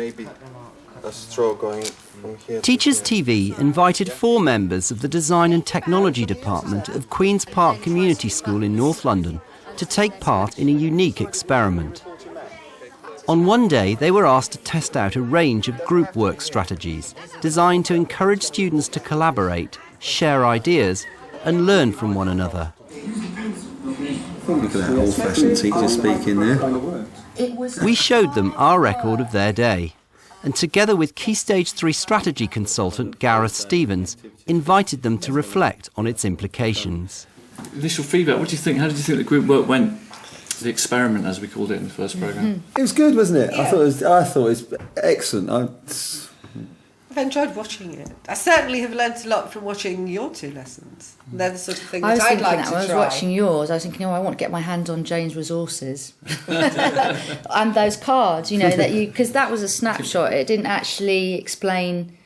maybe a straw going from here. Teachers TV invited 4 members of the Design and Technology Department of Queen's Park Community School in North London to take part in a unique experiment. On one day, they were asked to test out a range of group work strategies designed to encourage students to collaborate, share ideas, and learn from one another. Look at that old-fashioned teacher speaking there. We showed them our record of their day, and together with Key Stage 3 strategy consultant Gareth Stevens, invited them to reflect on its implications. Initial feedback, what do you think? How did you think the group work went? The experiment, as we called it in the first programme. It was good, wasn't it? Yeah. I thought it was excellent. I've enjoyed watching it. I certainly have learnt a lot from watching your 2 lessons. They're the sort of thing that I'd like to try. I was watching yours, I was thinking, I want to get my hands on Jane's resources. And those cards, because that was a snapshot. It didn't actually explain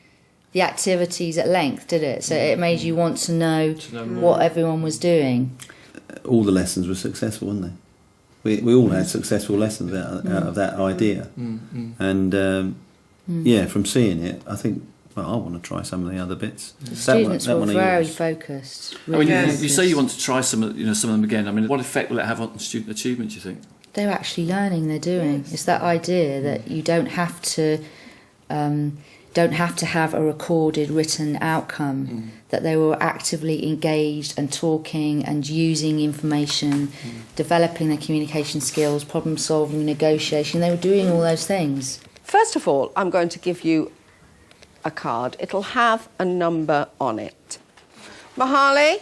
the activities at length, did it? So it made you want to know what everyone was doing. All the lessons were successful, weren't they? We all had successful lessons out of that idea. And from seeing it, I think, I want to try some of the other bits. The students were very focused. Really you say you want to try some of them again. I mean, what effect will it have on student achievement, do you think? They're actually learning, they're doing. It's that idea that you don't have to have a recorded written outcome, that they were actively engaged and talking and using information, developing their communication skills, problem solving, negotiation. They were doing all those things. First of all, I'm going to give you a card. It'll have a number on it. Mahali?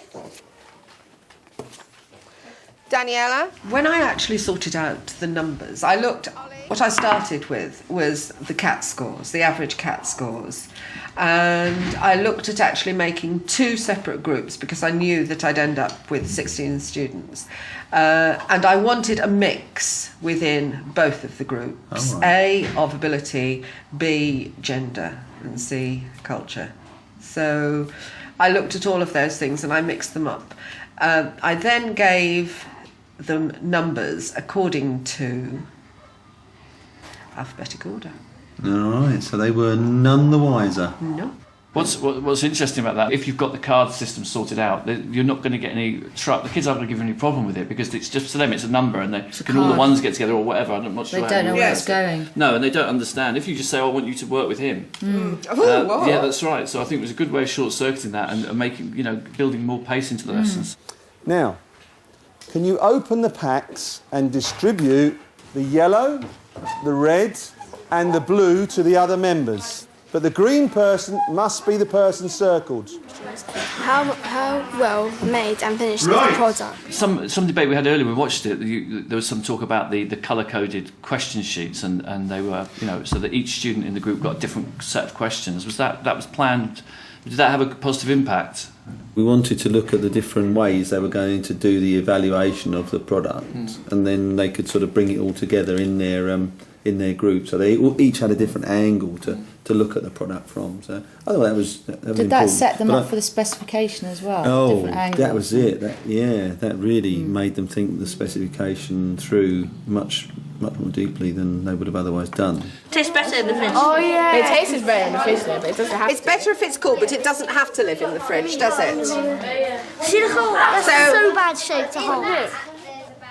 Daniela? When I actually sorted out the numbers, what I started with was the CAT scores, the average CAT scores. And I looked at actually making 2 separate groups because I knew that I'd end up with 16 students. And I wanted a mix within both of the groups. Oh, right. A, of ability, B, gender, and C, culture. So I looked at all of those things and I mixed them up. I then gave them numbers according to alphabetic order. All right, so they were none the wiser. No. What's interesting about that, if you've got the card system sorted out, you're not going to get any trouble. The kids aren't going to give you any problem with it because it's just, to them, it's a number and all the ones get together or whatever. I'm not sure. They don't know where it's going. No, and they don't understand. If you just say, I want you to work with him. Yeah, that's right. So I think it was a good way of short-circuiting that and making, building more pace into the lessons. Now, can you open the packs and distribute the yellow, the red and the blue to the other members? But the green person must be the person circled. How well made and finished is the product? Some debate we had earlier, we watched it, there was some talk about the colour-coded question sheets and they were, so that each student in the group got a different set of questions. Was that was planned? Did that have a positive impact? We wanted to look at the different ways they were going to do the evaluation of the product and then they could sort of bring it all together in their group. So they each had a different angle to look at the product from. So I thought that was Did important. that set them up for the specification as well? Oh, different angles? That was it. That really made them think the specification through much more deeply than they would have otherwise done. It tastes better in the fridge. Oh yeah. It tastes better in the fridge though, but it doesn't have It's better if it's cool, but it doesn't have to live in the fridge, does it? See the hole? That's so bad shape to hold.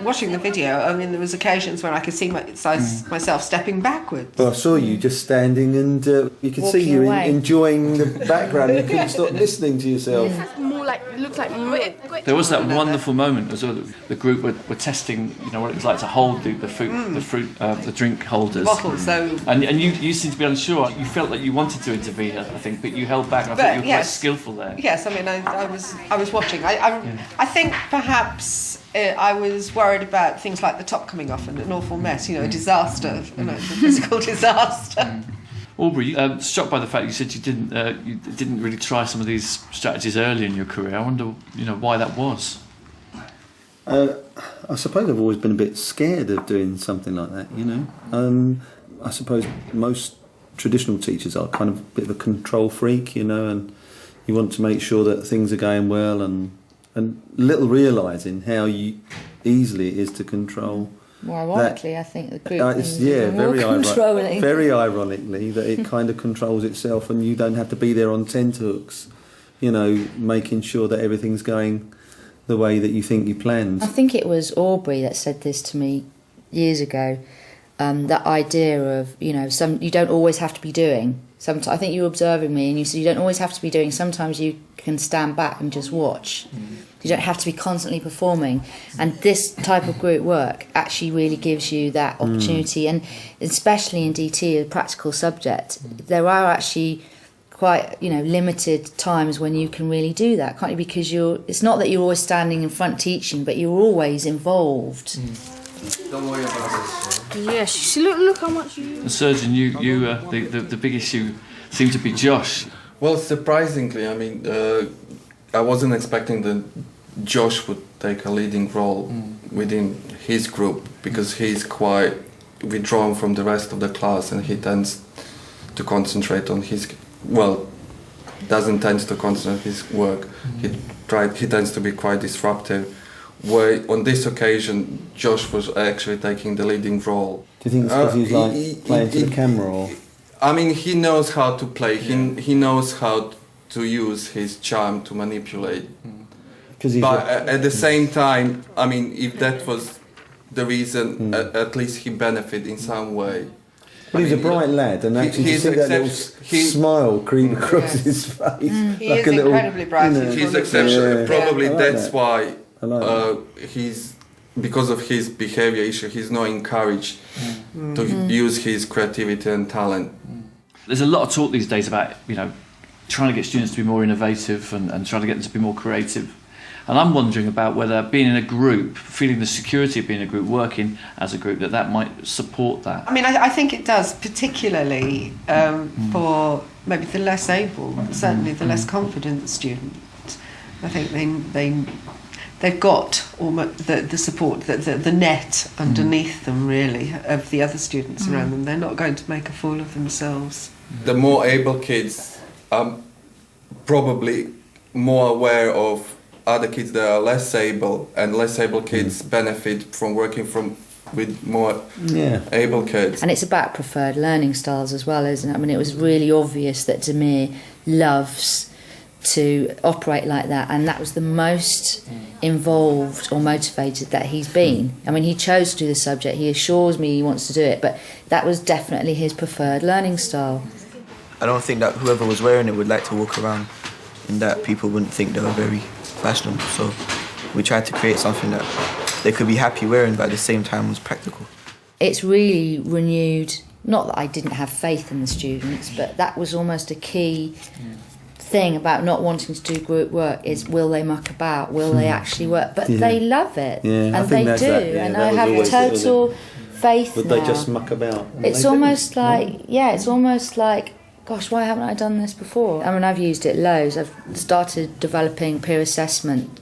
Watching the video, I mean, there was occasions when I could see myself stepping backwards. Well, I saw you just standing and you could see you enjoying the background. You couldn't stop listening to yourself. It looked like milk. There was that wonderful moment as well. The group were testing, what it was like to hold the drink holders. Bottles, so. And you seemed to be unsure. You felt that you wanted to intervene, I think, but you held back. And I thought you were quite skillful there. Yes, I mean, I was watching. I think perhaps I was worried about things like the top coming off and an awful mess, a disaster, a physical disaster. Aubrey, struck by the fact you said you didn't really try some of these strategies early in your career. I wonder, why that was. I suppose I've always been a bit scared of doing something like that. I suppose most traditional teachers are kind of a bit of a control freak, and you want to make sure that things are going well and little realising how easily it is to control More ironically, I think the group it's, thing is more controlling. Very ironically that it kind of controls itself, and you don't have to be there on tenterhooks, you know, making sure that everything's going the way that you think you planned. I think it was Aubrey that said this to me years ago. That idea of, you know, you don't always have to be doing. Sometimes I think you were observing me, and you said you don't always have to be doing. Sometimes you can stand back and just watch. You don't have to be constantly performing. And this type of group work actually really gives you that opportunity. And especially in DT, a practical subject, there are actually quite, you know, limited times when you can really do that, can't you? Because it's not that you're always standing in front teaching, but you're always involved. Don't worry about this. Yes, look how much you... And Surgeon, the big issue seemed to be Josh. Well, surprisingly, I mean, I wasn't expecting that Josh would take a leading role within his group, because he's quite withdrawn from the rest of the class, and he tends to concentrate on his... Well, doesn't tend to concentrate on his work. He tends to be quite disruptive. Where on this occasion, Josh was actually taking the leading role. Do you think it's because he's like playing to the camera, or...? I mean, he knows how to play. He knows how to use his charm to manipulate. But at the same time, I mean, if that was the reason, at least he benefited in some way. But he's a bright lad, and actually you see that little smile creep across his face. He is incredibly bright. He's exceptional. Yeah. Probably like that's that. why he's... Because of his behaviour issue, he's not encouraged to use his creativity and talent. There's a lot of talk these days about, you know, trying to get students to be more innovative and trying to get them to be more creative. And I'm wondering about whether being in a group, feeling the security of being in a group, working as a group, that might support that. I mean, I think it does, particularly for maybe the less able, certainly the less confident student. I think they've got almost the support, the net underneath them, really, of the other students around them. They're not going to make a fool of themselves. The more able kids are probably more aware of other kids that are less able, and less able kids benefit from working with more able kids. And it's about preferred learning styles as well, isn't it? I mean, it was really obvious that Demir loves to operate like that, and that was the most involved or motivated that he's been. I mean, he chose to do the subject, he assures me he wants to do it, but that was definitely his preferred learning style. I don't think that whoever was wearing it would like to walk around and that people wouldn't think they were very fashionable, so we tried to create something that they could be happy wearing, but at the same time was practical. It's really renewed, not that I didn't have faith in the students, but that was almost a key thing about not wanting to do group work, is will they muck about, will they actually work, but they love it, and they do, and I have total faith Would now. they just muck about? It's almost like, it's almost like, gosh, why haven't I done this before? I mean, I've used it loads. I've started developing peer assessment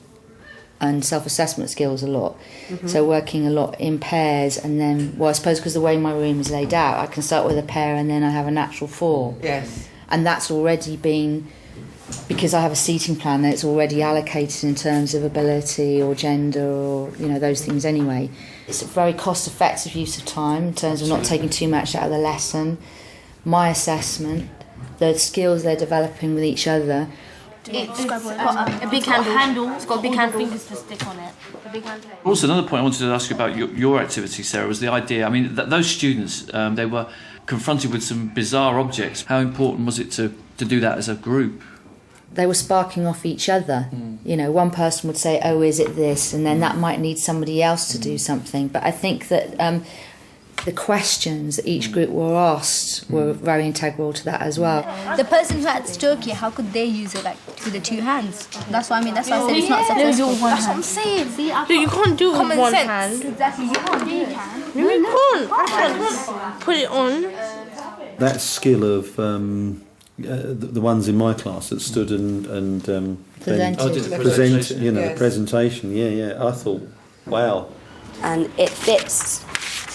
and self-assessment skills a lot. So working a lot in pairs, and then, well, I suppose because the way my room is laid out, I can start with a pair and then I have a natural four. Yes. And that's already been, because I have a seating plan that's already allocated in terms of ability or gender or, you know, those things anyway. It's a very cost-effective use of time in terms of not taking too much out of the lesson. My assessment, the skills they're developing with each other. It's got a big handle. It's got a big handle. Fingers to stick on it. A big handle. Also, another point I wanted to ask you about your activity, Sarah, was the idea. I mean, those students, they were confronted with some bizarre objects. How important was it to do that as a group? They were sparking off each other. You know, one person would say, oh, is it this? And then that might need somebody else to do something. But I think that the questions that each group were asked were very integral to that as well. The person who had stroke here, how could they use it, like, with the two hands? That's what I mean. That's why I said it's not successful. That's what I'm saying. See, You can't do it with Common one sense. hand. Exactly. You can't do that. No, you can't. I can't put it on. That skill of the ones in my class that stood and present, you know, the presentation. I thought, wow. And it fits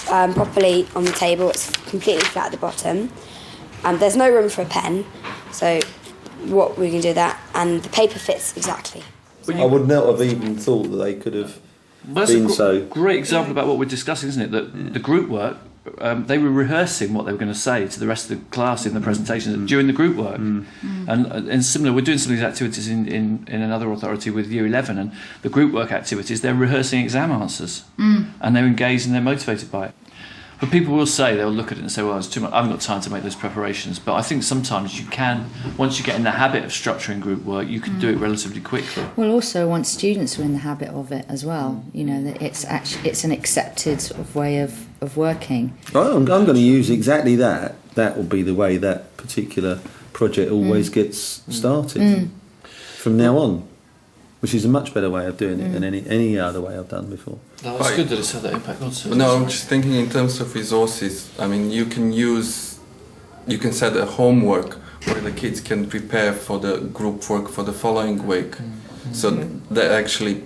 properly on the table. It's completely flat at the bottom. There's no room for a pen, so what we can do that, and the paper fits exactly. I would not have even thought that they could have that's been a so. great example about what we're discussing, isn't it? That the group work, they were rehearsing what they were going to say to the rest of the class in the presentation during the group work. And similar, we're doing some of these activities in another authority with Year 11, and the group work activities, they're rehearsing exam answers, and they're engaged and they're motivated by it. But people will say, they'll look at it and say, well, it's too much, I haven't got time to make those preparations. But I think sometimes you can, once you get in the habit of structuring group work, you can do it relatively quickly. Well, also once students are in the habit of it as well, you know, that it's an accepted sort of way of working. I'm going to use exactly that. That will be the way that particular project always gets started from now on, which is a much better way of doing it than any other way I've done before. No, it's good that it's had that impact. No, I'm just thinking in terms of resources. I mean, you can set a homework where the kids can prepare for the group work for the following week. So they actually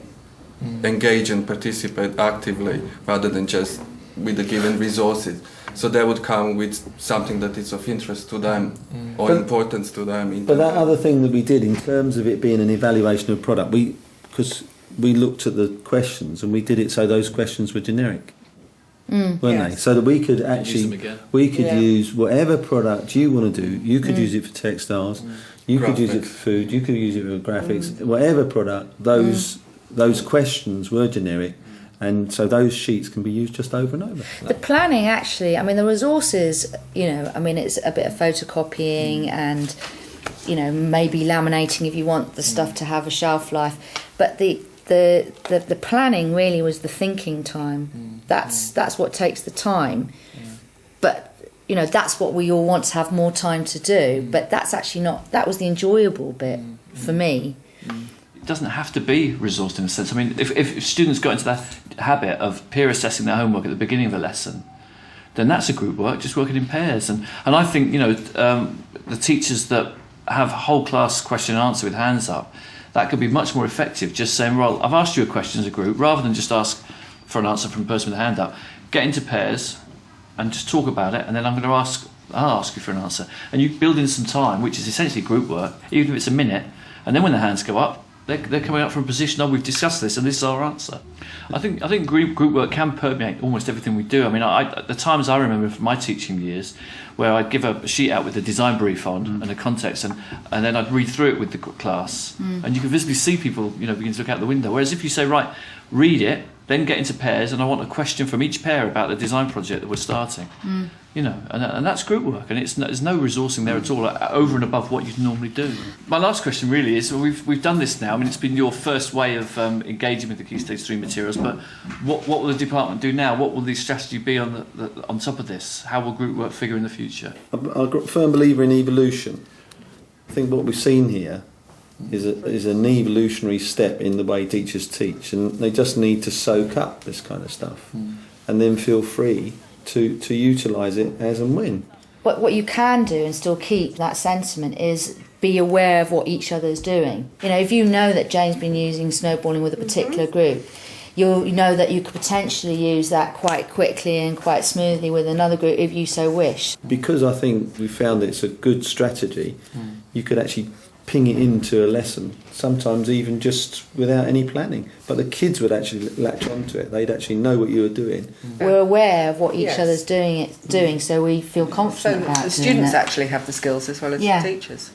engage and participate actively rather than just with the given resources. So they would come with something that is of interest to them or importance to them. But that other thing that we did in terms of it being an evaluation of product, because we looked at the questions and we did it so those questions were generic, weren't they? So that we could actually use whatever product you want to do. You could use it for textiles, you could use it for food, you could use it for graphics, whatever product. Those questions were generic. And so those sheets can be used just over and over. The planning, actually, I mean, the resources, you know, I mean, it's a bit of photocopying and, you know, maybe laminating if you want the stuff to have a shelf life. But the planning really was the thinking time. That's what takes the time. But, you know, that's what we all want to have more time to do. But that's actually not, that was the enjoyable bit for me. It doesn't have to be resourced in a sense. I mean, if students got into that habit of peer assessing their homework at the beginning of a lesson, then that's a group work, just working in pairs. And I think, you know, the teachers that have whole class question and answer with hands up, that could be much more effective, just saying, well, I've asked you a question as a group, rather than just ask for an answer from the person with the hand up. Get into pairs and just talk about it, and then I'll ask you for an answer. And you build in some time, which is essentially group work, even if it's a minute, and then when the hands go up, they're coming up from a position, we've discussed this and this is our answer. I think group work can permeate almost everything we do. I mean, the times I remember from my teaching years where I'd give a sheet out with a design brief on and a context, and then I'd read through it with the class, and you can visibly see people, you know, begin to look out the window. Whereas if you say, right, read it, then get into pairs, and I want a question from each pair about the design project that we're starting. You know, and that's group work, and there's no resourcing there at all, over and above what you'd normally do. My last question really is, we've done this now. I mean, it's been your first way of engaging with the Key Stage 3 materials, but what will the department do now? What will the strategy be on top of this? How will group work figure in the future? I'm a firm believer in evolution. I think what we've seen here is an evolutionary step in the way teachers teach, and they just need to soak up this kind of stuff and then feel free to utilise it as and when. But what you can do and still keep that sentiment is be aware of what each other's doing. You know, if you know that Jane's been using snowballing with a particular group, you'll know that you could potentially use that quite quickly and quite smoothly with another group if you so wish. Because I think we found that it's a good strategy, you could actually ping it into a lesson, sometimes even just without any planning. But the kids would actually latch onto it. They'd actually know what you were doing. We're aware of what each other's doing, so we feel confident about the doing students it. actually have the skills as well as the teachers.